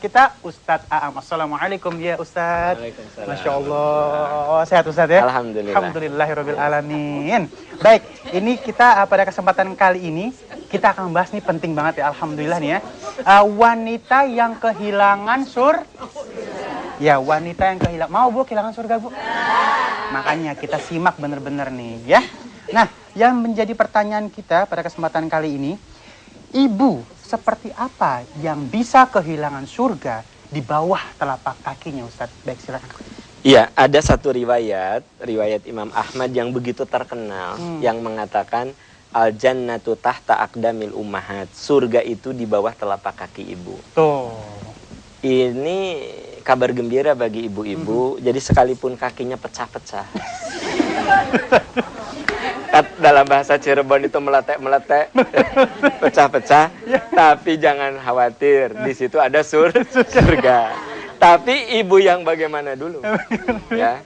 kita, Ustadz Aam. Assalamualaikum ya Ustadz. Waalaikumsalam. Masya Allah. Sehat Ustadz ya? Alhamdulillah. Alhamdulillahirabbil alamin. Baik, ini kita pada kesempatan kali ini kita akan membahas nih penting banget ya. Alhamdulillah nih ya. Wanita yang kehilangan Ya, wanita yang kehilangan. Mau Bu kehilangan surga Bu? Makanya kita simak bener-bener nih ya. Nah, yang menjadi pertanyaan kita pada kesempatan kali ini, ibu seperti apa yang bisa kehilangan surga di bawah telapak kakinya, Ustadz? Baik, silakan. Iya, ada satu riwayat Imam Ahmad yang begitu terkenal, yang mengatakan al-jannatu tahta aqdamil ummahat. Surga itu di bawah telapak kaki ibu. Tuh. Ini kabar gembira bagi ibu-ibu. Jadi sekalipun kakinya pecah-pecah. Dalam bahasa Cirebon itu meletek-meletek, pecah-pecah, tapi jangan khawatir, di situ ada surga. Tapi ibu yang bagaimana dulu? Ya.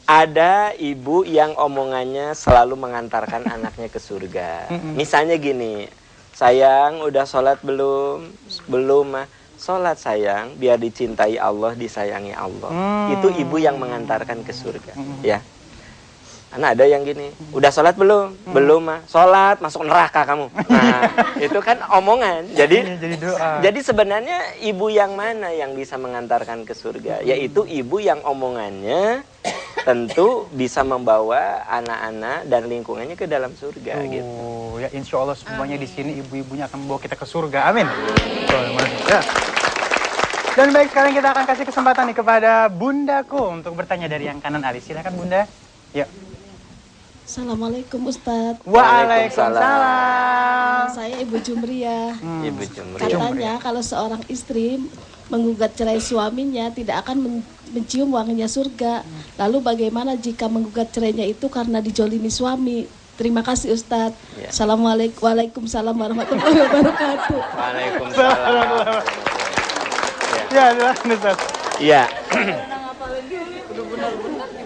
Ada ibu yang omongannya selalu mengantarkan anaknya ke surga. Misalnya gini, sayang udah sholat belum? Belum mah. Sholat sayang, biar dicintai Allah, disayangi Allah. Itu ibu yang mengantarkan ke surga. Ya. Karena ada yang gini, udah sholat belum? Belum mah. Sholat, masuk neraka kamu. Nah, itu kan omongan. Jadi sebenarnya ibu yang mana yang bisa mengantarkan ke surga? Yaitu ibu yang omongannya tentu bisa membawa anak-anak dan lingkungannya ke dalam surga. Gitu. Ya insya Allah semuanya di sini ibu-ibunya akan membawa kita ke surga. Amin. Ya. Dan baik, sekarang kita akan kasih kesempatan nih kepada Bundaku untuk bertanya dari yang kanan Ali. Silakan Bunda. Yuk. Assalamualaikum Ustadz. Waalaikumsalam. Saya Ibu Jumriyah. Ibu Jumriyah. Katanya kalau seorang istri menggugat cerai suaminya tidak akan mencium wanginya surga. Lalu bagaimana jika menggugat cerainya itu karena dijolimi suami? Terima kasih Ustadz. Ya. Assalamualaikum. Waalaikumsalam warahmatullahi wabarakatuh. Waalaikumsalam. Ya, Ustadz. Iya.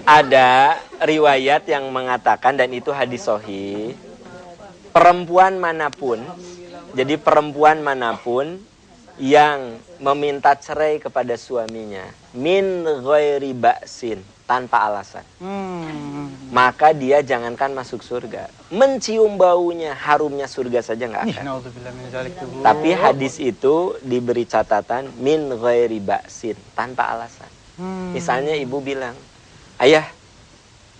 Ada riwayat yang mengatakan, dan itu hadis sahih, perempuan manapun, jadi perempuan manapun yang meminta cerai kepada suaminya min ghairi ba'sin, tanpa alasan, maka dia jangankan masuk surga, mencium baunya, harumnya surga saja nggak akan. Tapi hadis itu diberi catatan min ghairi ba'sin, tanpa alasan. Misalnya ibu bilang, ayah,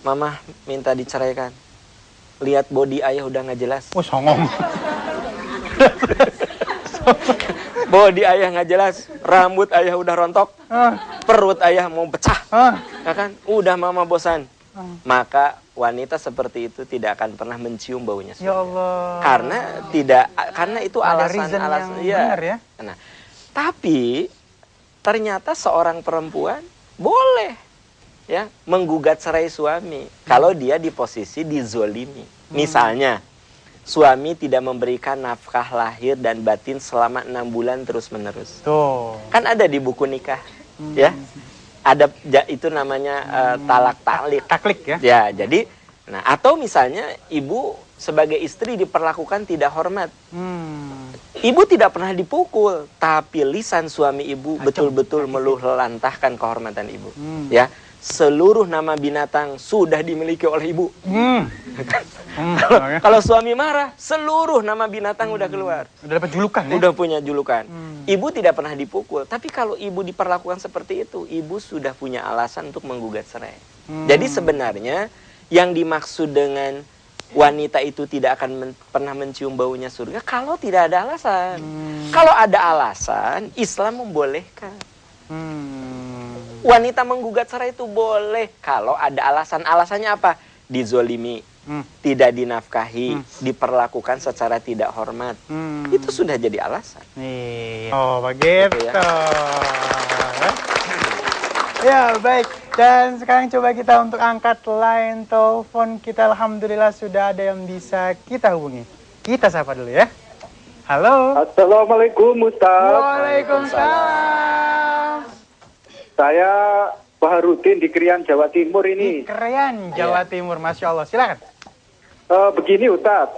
mama minta diceraikan. Lihat body ayah udah nggak jelas. Oh, songong. Body ayah nggak jelas, rambut ayah udah rontok, perut ayah mau pecah, ya kan? Udah mama bosan. Maka wanita seperti itu tidak akan pernah mencium baunya surga. Ya Allah. Karena itu alasan benar ya. Nah, tapi ternyata seorang perempuan boleh ya menggugat cerai suami kalau dia di posisi dizolimi. Misalnya suami tidak memberikan nafkah lahir dan batin selama 6 bulan terus-menerus. Tuh. Kan ada di buku nikah, ya. Ada itu namanya taklik ya. Ya, jadi atau misalnya ibu sebagai istri diperlakukan tidak hormat. Ibu tidak pernah dipukul, tapi lisan suami ibu betul-betul meluluhlantahkan kehormatan ibu. Ya. Seluruh nama binatang sudah dimiliki oleh ibu. Kalau suami marah, seluruh nama binatang udah keluar. Udah dapat julukan ya? Udah punya julukan. Ibu tidak pernah dipukul, tapi kalau ibu diperlakukan seperti itu, ibu sudah punya alasan untuk menggugat cerai. Jadi sebenarnya yang dimaksud dengan wanita itu tidak akan pernah mencium baunya surga kalau tidak ada alasan. Kalau ada alasan, Islam membolehkan. Wanita menggugat cerai itu boleh kalau ada alasan. Alasannya apa? Dizolimi, tidak dinafkahi, diperlakukan secara tidak hormat. Itu sudah jadi alasan. Oh, begitu ya. Ya, baik. Dan sekarang coba kita untuk angkat line telepon kita. Alhamdulillah sudah ada yang bisa kita hubungi. Kita sapa dulu ya. Halo. Assalamualaikum Ustaz. Waalaikumsalam. Saya Baharudin di Krian, Jawa Timur ini. Di Krian, Jawa Timur. Masya Allah. Silakan. Begini Ustaz.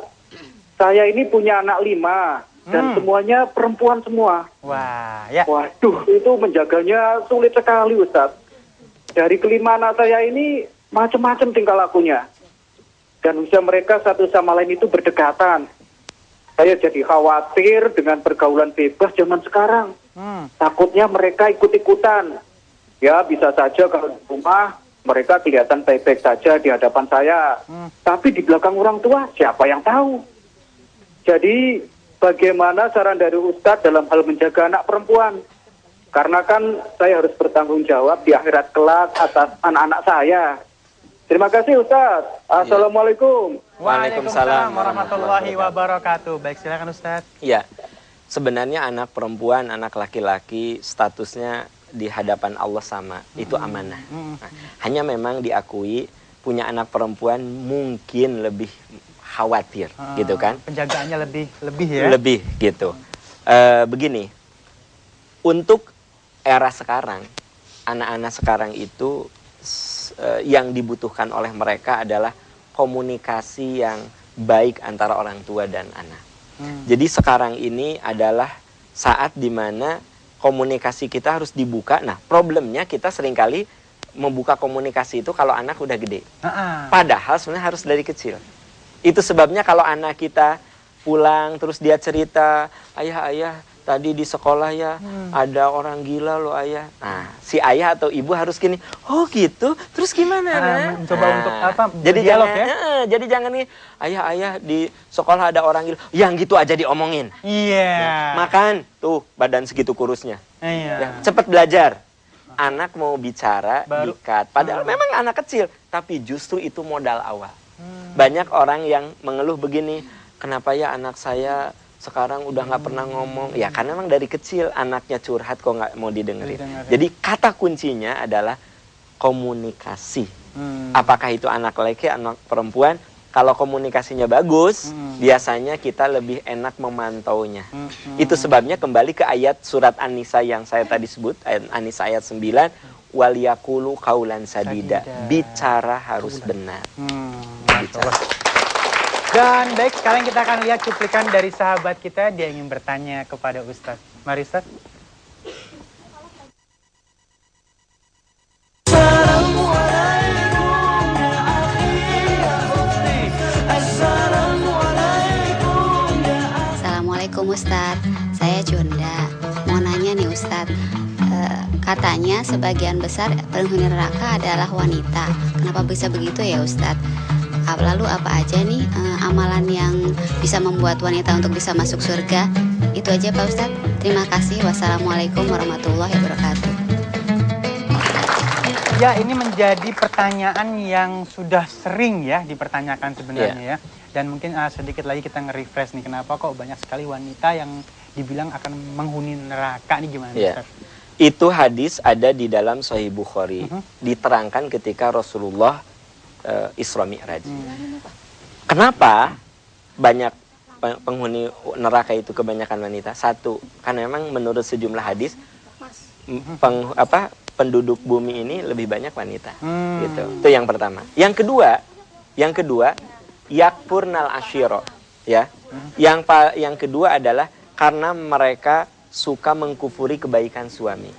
Saya ini punya anak 5. dan semuanya perempuan semua. Wah, ya. Waduh, itu menjaganya sulit sekali, Ustadz. Dari kelima anak saya ini macam-macam tingkah lakunya. Dan usia mereka satu sama lain itu berdekatan. Saya jadi khawatir dengan pergaulan bebas zaman sekarang. Takutnya mereka ikut-ikutan. Ya, bisa saja kalau di rumah mereka kelihatan baik-baik saja di hadapan saya. Tapi di belakang orang tua, siapa yang tahu? Jadi, bagaimana saran dari Ustadz dalam hal menjaga anak perempuan? Karena kan saya harus bertanggung jawab di akhirat kelak atas anak-anak saya. Terima kasih Ustadz. Assalamualaikum. Waalaikumsalam warahmatullahi wabarakatuh. Baik, silakan Ustadz. Iya, sebenarnya anak perempuan, anak laki-laki statusnya di hadapan Allah sama, itu amanah. Nah, hanya memang diakui punya anak perempuan mungkin lebih khawatir, gitu kan? Penjagaannya lebih ya? Lebih, gitu. Begini, untuk era sekarang, anak-anak sekarang itu yang dibutuhkan oleh mereka adalah komunikasi yang baik antara orang tua dan anak. Jadi sekarang ini adalah saat dimana komunikasi kita harus dibuka. Nah, problemnya kita seringkali membuka komunikasi itu kalau anak udah gede. Padahal sebenarnya harus dari kecil. Itu sebabnya kalau anak kita pulang terus dia cerita, ayah tadi di sekolah ya ada orang gila loh ayah. Nah, si ayah atau ibu harus gini, oh gitu, terus gimana? Mencoba untuk apa? Jadi dialog jangan, ya? jadi jangan nih, ayah di sekolah ada orang gila, yang gitu aja diomongin. Iya. Ya, makan, tuh badan segitu kurusnya. Iya. Ya, cepet belajar. Anak mau bicara, dikat. Padahal memang anak kecil, tapi justru itu modal awal. Banyak orang yang mengeluh begini, kenapa ya anak saya sekarang udah nggak pernah ngomong? Ya karena memang dari kecil anaknya curhat kok nggak mau didengerin. Jadi kata kuncinya adalah komunikasi. Apakah itu anak laki, anak perempuan? Kalau komunikasinya bagus, biasanya kita lebih enak memantaunya. Itu sebabnya kembali ke ayat surat An-Nisa yang saya tadi sebut, An-Nisa ayat 9, waliyakulu kaulan sadida. Bicara harus benar. Bicara. Dan baik, sekarang kita akan lihat cuplikan dari sahabat kita. Dia ingin bertanya kepada Ustadz. Mari Ustadz. Assalamualaikum Ustadz, saya Junda. Mau nanya nih Ustadz, katanya sebagian besar penghuni neraka adalah wanita. Kenapa bisa begitu ya Ustadz? Lalu apa aja nih amalan yang bisa membuat wanita untuk bisa masuk surga? Itu aja Pak Ustadz. Terima kasih. Wassalamualaikum warahmatullahi wabarakatuh. Ya, ini menjadi pertanyaan yang sudah sering ya dipertanyakan sebenarnya ya. Dan mungkin sedikit lagi kita nge-refresh nih, kenapa kok banyak sekali wanita yang dibilang akan menghuni neraka nih, gimana Ustaz? Itu hadis ada di dalam Sahih Bukhari. Diterangkan ketika Rasulullah Isra Mi'raj. Kenapa banyak penghuni neraka itu kebanyakan wanita? Satu, karena memang menurut sejumlah hadis penduduk bumi ini lebih banyak wanita. Gitu. Itu yang pertama. Yang kedua yakfurnal asyiro, ya. Yang kedua adalah karena mereka suka mengkufuri kebaikan suami.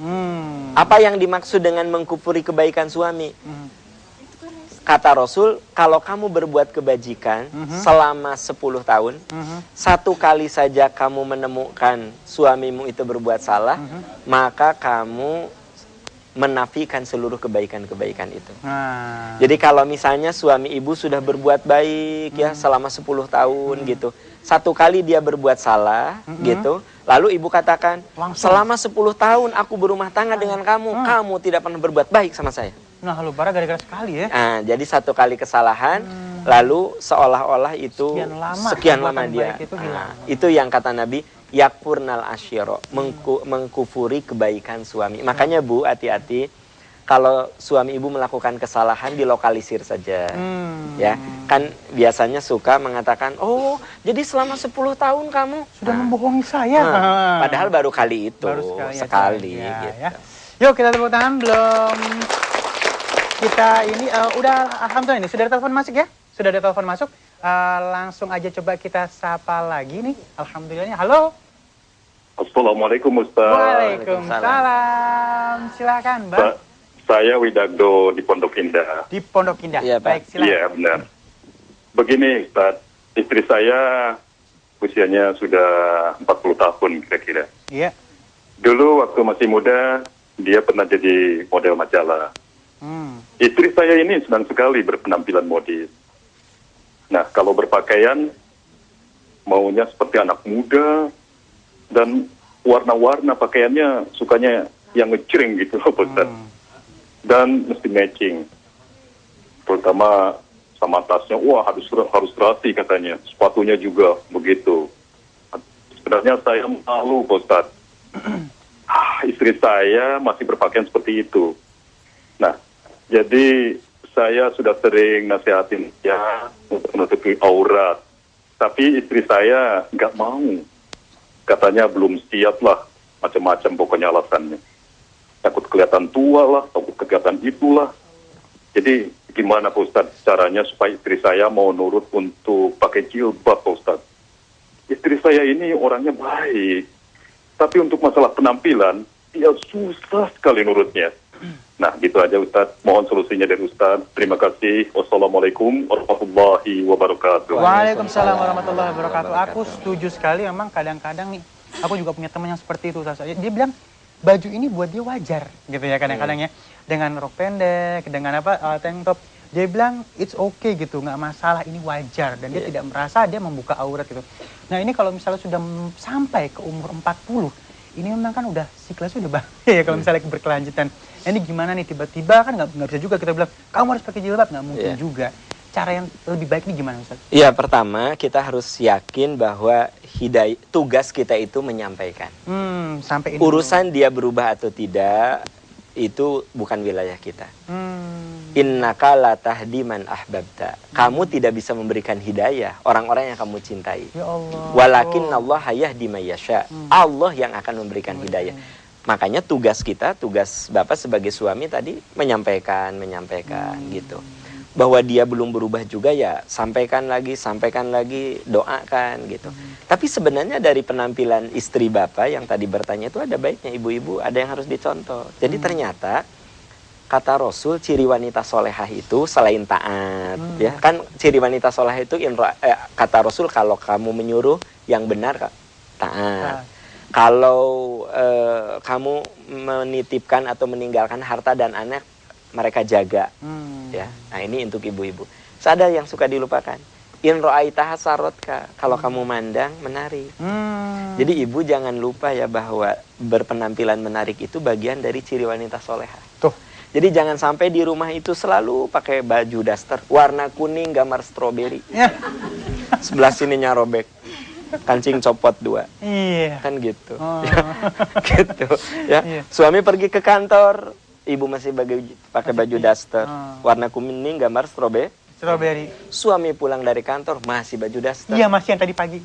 Apa yang dimaksud dengan mengkufuri kebaikan suami? Kata Rasul, kalau kamu berbuat kebajikan selama 10 tahun, satu kali saja kamu menemukan suamimu itu berbuat salah, maka kamu menafikan seluruh kebaikan-kebaikan itu. Jadi kalau misalnya suami ibu sudah berbuat baik ya selama 10 tahun gitu, satu kali dia berbuat salah gitu, lalu ibu katakan, selama 10 tahun aku berumah tangga dengan kamu, kamu tidak pernah berbuat baik sama saya. Nah, lu parah gara-gara sekali ya. Nah, jadi satu kali kesalahan, lalu seolah-olah itu sekian lama dia. Itu yang kata Nabi, yakfurnal asyiro, mengkufuri kebaikan suami. Makanya Bu, hati-hati kalau suami ibu melakukan kesalahan dilokalisir saja. Ya, kan biasanya suka mengatakan, "Oh, jadi selama 10 tahun kamu sudah membohongi saya." Padahal baru kali itu, sekali ya, gitu. Ya. Yuk kita tepuk tangan. Belum kita ini udah alhamdulillah ini sudah ada telepon masuk ya? Sudah ada telepon masuk. Langsung aja coba kita sapa lagi nih. Alhamdulillahnya. Halo. Assalamualaikum Ustaz. Waalaikumsalam. Silakan, Bang. Saya Widagdo di Pondok Indah. Di Pondok Indah. Iya, Pak. Baik, silakan. Iya, benar. Begini Ustaz, istri saya usianya sudah 40 tahun kira-kira. Iya. Dulu waktu masih muda, dia pernah jadi model majalah. Istri saya ini senang sekali berpenampilan modis. Nah, kalau berpakaian, maunya seperti anak muda, dan warna-warna pakaiannya sukanya yang ngecering gitu loh, Ustaz. Dan mesti matching. Terutama sama tasnya, wah harus rapi katanya. Sepatunya juga begitu. Sebenarnya saya malu, Ustaz. Istri saya masih berpakaian seperti itu. Nah, jadi saya sudah sering nasihatin dia untuk menutupi aurat. Tapi istri saya nggak mau. Katanya belum siap lah, macam-macam pokoknya alasannya. Takut kelihatan tua lah, takut kelihatan itulah. Jadi gimana Pak Ustadz caranya supaya istri saya mau nurut untuk pakai jilbab Pak Ustadz? Istri saya ini orangnya baik, tapi untuk masalah penampilan, dia susah sekali nurutnya. Nah, gitu aja Ustadz. Mohon solusinya dari Ustadz. Terima kasih. Wassalamualaikum warahmatullahi wabarakatuh. Waalaikumsalam warahmatullahi wabarakatuh. Aku setuju sekali, memang kadang-kadang nih, aku juga punya teman yang seperti itu. Dia bilang, baju ini buat dia wajar, gitu ya kadang-kadang ya. Dengan rok pendek, dengan tank top. Dia bilang, it's okay gitu, nggak masalah, ini wajar. Dan dia tidak merasa dia membuka aurat gitu. Nah ini kalau misalnya sudah sampai ke umur 40, ini memang kan udah siklusnya udah bahaya ya kalau misalnya berkelanjutan. Nah, ini gimana nih tiba-tiba kan nggak bisa juga kita bilang kamu harus pakai jilbab, nggak mungkin juga. Cara yang lebih baik ini gimana Ustaz? Iya, pertama kita harus yakin bahwa tugas kita itu menyampaikan. Sampai ini urusan dia berubah atau tidak itu bukan wilayah kita. Innaka la tahdi man ahbabta. Kamu tidak bisa memberikan hidayah orang-orang yang kamu cintai. Ya Allah. Walakin Allah yahdi may yasha. Allah yang akan memberikan hidayah. Makanya tugas kita, tugas Bapak sebagai suami tadi menyampaikan gitu. Bahwa dia belum berubah juga ya sampaikan lagi, doakan gitu. Tapi sebenarnya dari penampilan istri Bapak yang tadi bertanya itu ada baiknya ibu-ibu, ada yang harus dicontoh. Jadi ternyata kata Rasul ciri wanita solehah itu selain taat, ya kan ciri wanita solehah itu kata Rasul kalau kamu menyuruh yang benar taat. Kalau kamu menitipkan atau meninggalkan harta dan anak mereka jaga, ya. Nah ini untuk ibu-ibu. Ada yang suka dilupakan. In ra'aitaha sarotka, kalau kamu mandang menarik. Jadi ibu jangan lupa ya bahwa berpenampilan menarik itu bagian dari ciri wanita solehah. Tuh. Jadi jangan sampai di rumah itu selalu pakai baju daster warna kuning gambar stroberi. Sebelah sininya robek. Kancing copot 2. Iya. Kan gitu. Gitu ya. Suami pergi ke kantor, ibu masih pakai baju daster warna kuning gambar stroberi. Suami pulang dari kantor masih baju daster. Iya, masih yang tadi pagi.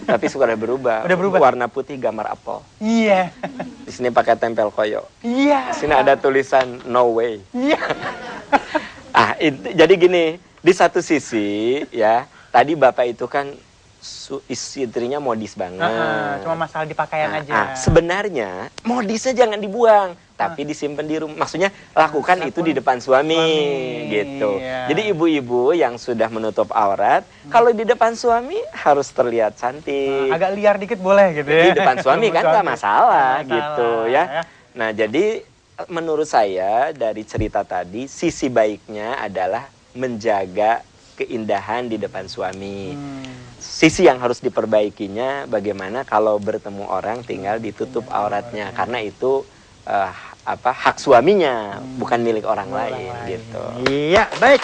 Tapi sudah berubah. Udah berubah. Warna putih gambar apel. Iya. Di sini pakai tempel koyo. Iya. Di sini ada tulisan no way. Iya. Jadi gini, di satu sisi ya, tadi Bapak itu kan istrinya modis banget. Cuma masalah di pakaian aja. Sebenarnya modisnya jangan dibuang, tapi disimpan di rumah. Maksudnya lakukan itu di depan suami gitu. Iya. Jadi ibu-ibu yang sudah menutup aurat, kalau di depan suami harus terlihat cantik. Agak liar dikit boleh gitu ya. Di depan suami kan nggak masalah gitu ya. Nah jadi menurut saya dari cerita tadi sisi baiknya adalah menjaga keindahan di depan suami. Sisi yang harus diperbaikinya bagaimana kalau bertemu orang tinggal ditutup auratnya karena itu hak suaminya bukan milik orang lain gitu. Iya, baik.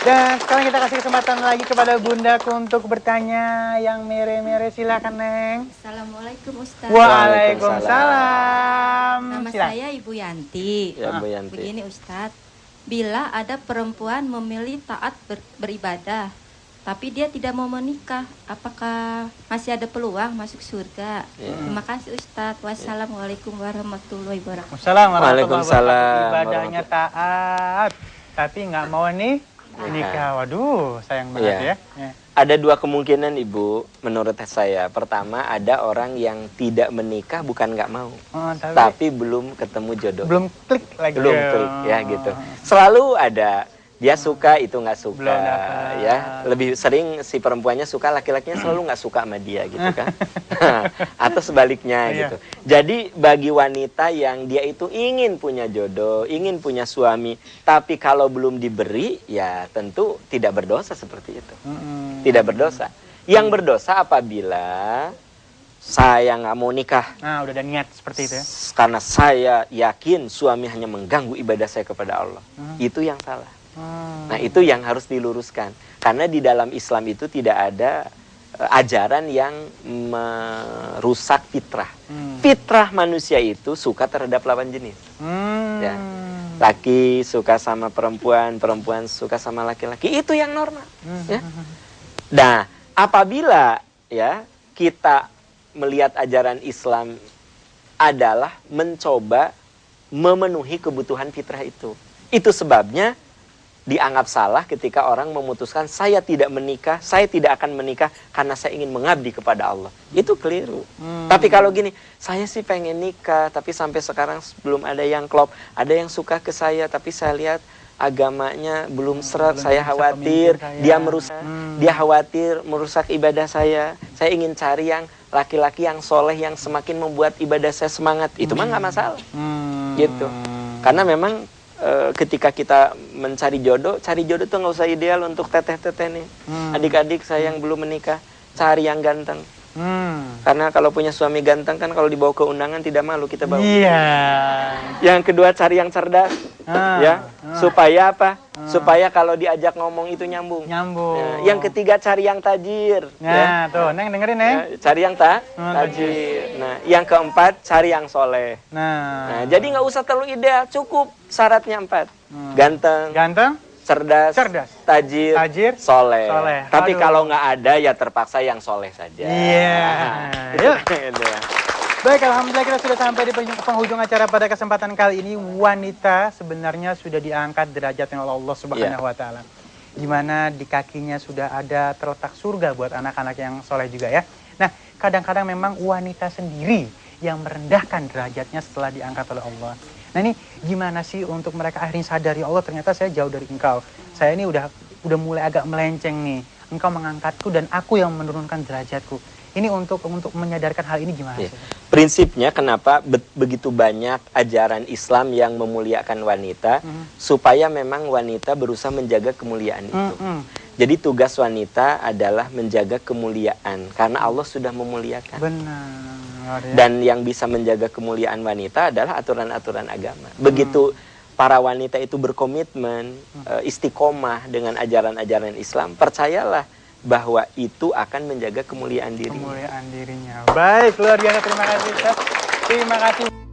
Dan sekarang kita kasih kesempatan lagi kepada Bundaku untuk bertanya yang mere-mere. Silakan Neng. Assalamualaikum Ustaz. Waalaikumsalam. Nama saya Ibu Yanti. Ya, Bu Yanti. Begini Ustaz, bila ada perempuan memilih taat beribadah, tapi dia tidak mau menikah, apakah masih ada peluang masuk surga? Terima kasih Ustadz. Wassalamualaikum warahmatullahi wabarakatuh. Waalaikumsalam warahmatullahi Waalaikumsalam. wabarakatuh. Ibadahnya taat, tapi nggak mau nih Nikah, waduh, sayang banget Iya. ya. Ya. Ada dua kemungkinan Ibu, menurut saya. Pertama, ada orang yang tidak menikah bukan nggak mau, Oh, tapi belum ketemu jodoh. belum klik lagi. Belum klik ya gitu. Selalu ada. Dia suka itu nggak suka Belum dapat. ya. Lebih sering si perempuannya suka, laki-lakinya selalu nggak suka sama dia gitu kan. Atau sebaliknya Iya. gitu. Jadi bagi wanita yang dia itu ingin punya jodoh, ingin punya suami, tapi kalau belum diberi ya tentu tidak berdosa seperti itu. Tidak berdosa. Yang berdosa apabila saya nggak mau nikah. Nah, udah ada niat seperti itu ya. Karena saya yakin suami hanya mengganggu ibadah saya kepada Allah. Itu yang salah. Nah, itu yang harus diluruskan. Karena di dalam Islam itu tidak ada ajaran yang merusak fitrah. Fitrah manusia itu suka terhadap lawan jenis. Ya. Laki suka sama perempuan, perempuan suka sama laki-laki. Itu yang normal. Ya. Nah, apabila ya kita melihat ajaran Islam adalah mencoba memenuhi kebutuhan fitrah itu. Itu sebabnya dianggap salah ketika orang memutuskan saya tidak menikah, saya tidak akan menikah karena saya ingin mengabdi kepada Allah. Itu keliru. Tapi kalau gini, saya sih pengen nikah, tapi sampai sekarang belum ada yang klop. Ada yang suka ke saya, tapi saya lihat agamanya belum seret, saya khawatir dia merusak, dia khawatir merusak ibadah saya. Saya ingin cari yang laki-laki yang soleh, yang semakin membuat ibadah saya semangat. Itu mah nggak masalah. Gitu. Karena memang ketika kita mencari jodoh, cari jodoh tuh nggak usah ideal untuk teteh-teteh nih. Adik-adik saya yang belum menikah, cari yang ganteng. Karena kalau punya suami ganteng kan kalau dibawa ke undangan tidak malu kita bawa. Iya. Yang kedua cari yang cerdas, ya, supaya apa? Supaya kalau diajak ngomong itu nyambung. Nyambung. Ya, yang ketiga cari yang tajir. Nah, tuh, Neng dengerin, Neng. Ya, cari yang tajir. Nah, yang keempat cari yang soleh. Nah, jadi nggak usah terlalu ideal, cukup syaratnya 4. Ganteng, Ganteng, cerdas, tajir, soleh. Tapi Aduh. kalau nggak ada ya terpaksa yang soleh saja. Iya. Yuk. Baik, alhamdulillah kita sudah sampai di penghujung acara pada kesempatan kali ini. Wanita sebenarnya sudah diangkat derajatnya oleh Allah Subhanahu wa taala. Dimana di kakinya sudah ada terletak surga buat anak-anak yang soleh juga ya. Nah, kadang-kadang memang wanita sendiri yang merendahkan derajatnya setelah diangkat oleh Allah. Nah, ini gimana sih untuk mereka akhirnya sadari, Allah ternyata saya jauh dari engkau. Saya ini udah mulai agak melenceng nih. Engkau mengangkatku dan aku yang menurunkan derajatku. Ini untuk menyadarkan hal ini gimana sih? Prinsipnya kenapa begitu banyak ajaran Islam yang memuliakan wanita, supaya memang wanita berusaha menjaga kemuliaan itu. Jadi tugas wanita adalah menjaga kemuliaan, karena Allah sudah memuliakan. Benar. Ya. Dan yang bisa menjaga kemuliaan wanita adalah aturan-aturan agama. Begitu para wanita itu berkomitmen, istiqomah dengan ajaran-ajaran Islam, percayalah bahwa itu akan menjaga kemuliaan dirinya. Kemuliaan dirinya. Baik, luar biasa. Terima kasih, Ustaz. Terima kasih.